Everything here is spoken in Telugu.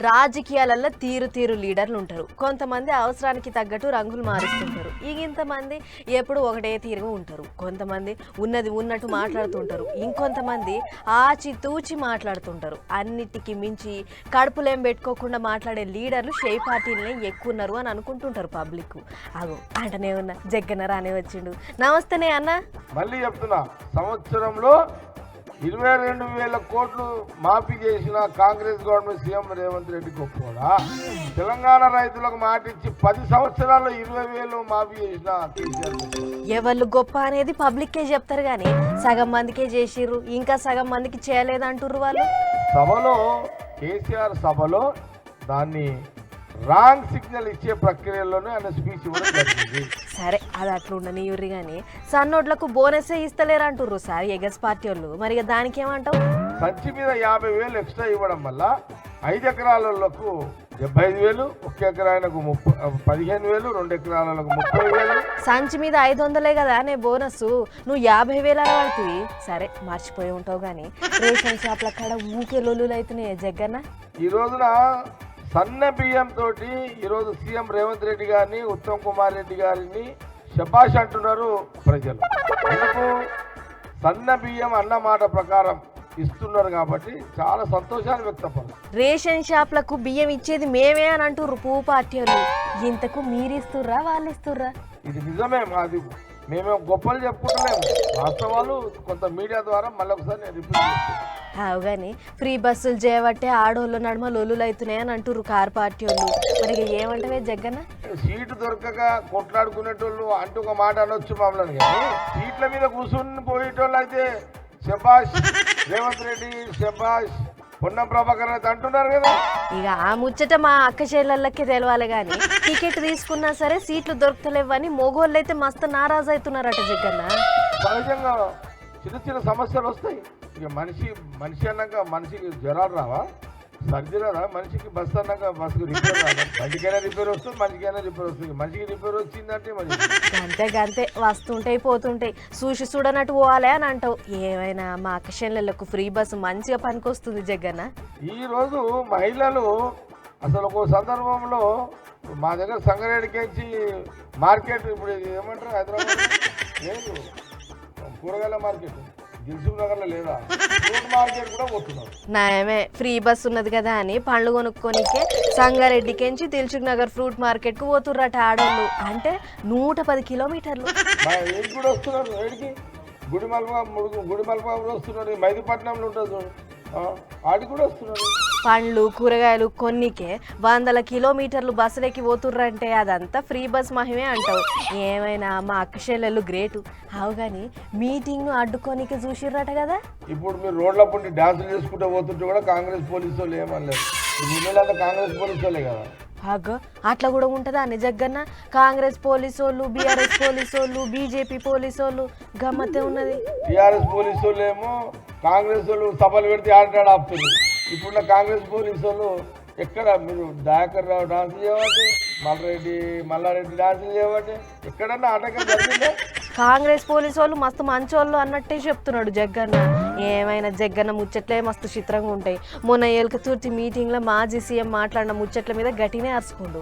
రాజకీయాలలో తీరు లీడర్లు ఉంటారు. కొంతమంది అవసరానికి తగ్గట్టు రంగులు మారుస్తుంటారు. ఇంతమంది ఎప్పుడు ఒకటే తీరుగా ఉంటారు. కొంతమంది ఉన్నది ఉన్నట్టు మాట్లాడుతుంటారు. ఇంకొంతమంది ఆచి తూచి మాట్లాడుతుంటారు. అన్నిటికీ మించి కడుపులేం పెట్టుకోకుండా మాట్లాడే లీడర్లు షే పార్టీలనే ఎక్కువ ఉన్నారు అని అనుకుంటుంటారు పబ్లిక్. అగో అంటనే ఉన్న జగ్గన్న రానే వచ్చిండు. నమస్తేనే అన్న. మళ్ళీ చెప్తున్నా, సంవత్సరంలో 22,000 కోట్లు మాఫీ చేసిన కాంగ్రెస్ గవర్నమెంట్ సీఎం రేవంత్ రెడ్డి గొప్పడా? తెలంగాణ రైతులకు మాట ఇచ్చి 10 సంవత్సరాల్లో 20,000 మాఫీ చేసిన కేసీఆర్. ఎవరు గొప్ప అనేది పబ్లిక్కే చెప్తారు కానీ సగం మందికే చేసిర్రు, ఇంకా సగం మందికి చేయలేదంటుర్రు వాళ్ళు. సభలో కేసీఆర్ సభలో దాన్ని రాంగ్ సిగ్నల్ ఇచ్చే ప్రక్రియలోనే ఆయన స్పీచ్ ఇవ్వడం జరిగింది. సరే అది అట్లుండని యూరి కానీ సన్నోట్లకు బోనసే ఇస్తలేరు అంటుర్రు సార్ ఎగస్ పార్టీ వాళ్ళు. మరి దానికి ఏమంటావు? సంచి మీద 50,000 ఎక్స్ట్రా ఇవ్వడం వల్ల 5 ఎకరాలకు 75,000, 1 ఎకరాలకు 15,000, 2 ఎకరాలకు 30,000. సంచి మీద 500 కదా నే బోనస్, నువ్వు 50,000 పడుతుంది. సరే మర్చిపోయి ఉంటావు కానీ రేషన్ షాప్ల కాడ ఊకే లొల్లులు అవుతున్నాయి జగ్గన్న. ఈ రోజున సన్న బియ్యం తోటి ఈరోజు సీఎం రేవంత్ రెడ్డి గారిని, ఉత్తమ్ కుమార్ రెడ్డి గారిని శబాష్ అంటున్నారు ప్రజలు. ఎందుకు? సన్న బియ్యం అన్న మాట ప్రకారం ఇస్తున్నారు కాబట్టి చాలా సంతోషాన్ని వ్యక్తపరుస్తారు. రేషన్ షాప్లకు బియ్యం ఇచ్చేది మేమే అని అంటుర్రు పువ్వు పార్టీ వాళ్ళు. ఇంతకు మీరు ఇస్తుర్రా వాళ్ళు ఇస్తుర్రా? ఇది నిజమే, మాది మేమే గొప్పలు చెప్పుకుంటలేము. వాస్తవాలు కొంత మీడియా ద్వారా మళ్ళీ ఒకసారి నేను రిపీట్ చేస్తాను. కానీ ఫ్రీ బస్సులు చేయబట్టే ఆడోళ్ళు నడుమ లొల్లులు అవుతున్నాయి అని అంటుర్రు కార్ పార్టీ వాళ్ళు. మరి ఏమంటవే జగ్గన్న? సీటు దొరకక కొట్లాడుకునేటోళ్ళు అంటూ ఒక మాట అనొచ్చు మమ్మల్ని, కానీ సీట్ల మీద కూర్చుని పోయేటోళ్ళు అయితే శబాష్ రేవంత్ రెడ్డి, శబాష్ పొన్నం ప్రభాకర్ అయితే అంటున్నారు కదా. ఇక ఆ ముచ్చట మా అక్క చెల్లెళ్ళకే తెలవాలి కానీ టికెట్ తీసుకున్నా సరే సీట్లు దొరకలేవని మొగోళ్ళు అయితే మస్తు నారాజు అవుతున్నారట జగ్గన్న. సహజంగా చిన్న సమస్యలు వస్తాయి. ఇక మనిషి అన్నాక మనిషికి జ్వరాలు రావా? సర్ది రాదా? మనిషికి బస్సు అన్నాక బస్సుకు రిపేర్ రాదా? బండికైనా రిపేర్ వస్తుంది, మనిషికైనా రిపేర్ వస్తుంది. మనిషికి రిపేర్ వచ్చిందంటే మరి గంతే వస్తుంటాయి పోతుంటాయి, చూడనట్టు పోవాలి అని అంటావు. ఏమైనా మా అక్క చెల్లెళ్ళకు ఫ్రీ బస్సు మంచిగా పనికొస్తుంది జగ్గన్న. ఈ రోజు మహిళలు అసలు ఒక సందర్భంలో మా దగ్గర సంగారెడ్డికి మార్కెట్, ఇప్పుడు ఏమంటారు హైదరాబాద్ లేదు, కూరగాయల మార్కెట్ దిల్సుఖ్ నగర్లో లేదా, ఫ్రూట్ మార్కెట్ కూడా పోతున్నారు. నాయమే ఫ్రీ బస్ ఉన్నది కదా అని పండ్లు కొనుక్కోనికే సంగారెడ్డికెంచి దిల్సుఖ్ నగర్ ఫ్రూట్ మార్కెట్ కు పోతుర్రట ఆడోళ్ళు. అంటే 110 కిలోమీటర్లు. ఏడికి కూడా వస్తున్నారు, ఏడికి గుడిమల్పా వస్తున్నారు, మైదీపట్నంలో ఉంటుంది చూడు, ఆడికి కూడా వస్తున్నారు. పండ్లు కూరగాయలు కొన్నికే 100 కిలోమీటర్లు బస్సులెక్కి పోతుర్రంటే అదంతా ఫ్రీ బస్ మహిమే అంటావు. ఏమైనా మా అక్క చెల్లెళ్ళు గ్రేటు. అవు కానీ మీటింగ్ను అడ్డుకోనికే చూసిర్రట కదా. ఇప్పుడు మీరు రోడ్ల పుట్టి డాన్సులు చేసుకుంటూ పోతుంటే కూడా కాంగ్రెస్ పోలీసు వాళ్ళు ఏమనలేదు. వీళ్ళంతా కాంగ్రెస్ పోలీసు వాళ్ళే కదా. అగ్గ అట్లా కూడా ఉంటుందా నిజగ్గన్న? కాంగ్రెస్ పోలీసు వాళ్ళు, బీఆర్ఎస్ పోలీసు వాళ్ళు, బీజేపీ పోలీసు వాళ్ళు గమ్మత్తే ఉన్నది. టీఆర్ఎస్ పోలీసు వాళ్ళు ఏమో కాంగ్రెస్ వాళ్ళు సభలు పెడితే ఆడాడు ఆపుతుంది. ఇప్పుడున్న కాంగ్రెస్ పోలీసు వాళ్ళు ఎక్కడ మీరు దయాకర్ రావు డాన్సులు చేయబట్టి, మల్లారెడ్డి డాన్సులు చేయబట్టి ఎక్కడన్నా ఆటంకం జరిగిందా? కాంగ్రెస్ పోలీసు వాళ్ళు మస్తు మంచోళ్ళు అన్నట్టే చెప్తున్నాడు జగ్గన్న. ఏమైనా జగ్గన్న ముచ్చట్లే మస్తు చిత్రంగా ఉంటాయి. మొన్న ఏల్కతుర్తి మీటింగ్లో మాజీ సీఎం మాట్లాడిన ముచ్చట్ల మీద గట్టినే అరుచుకుండు.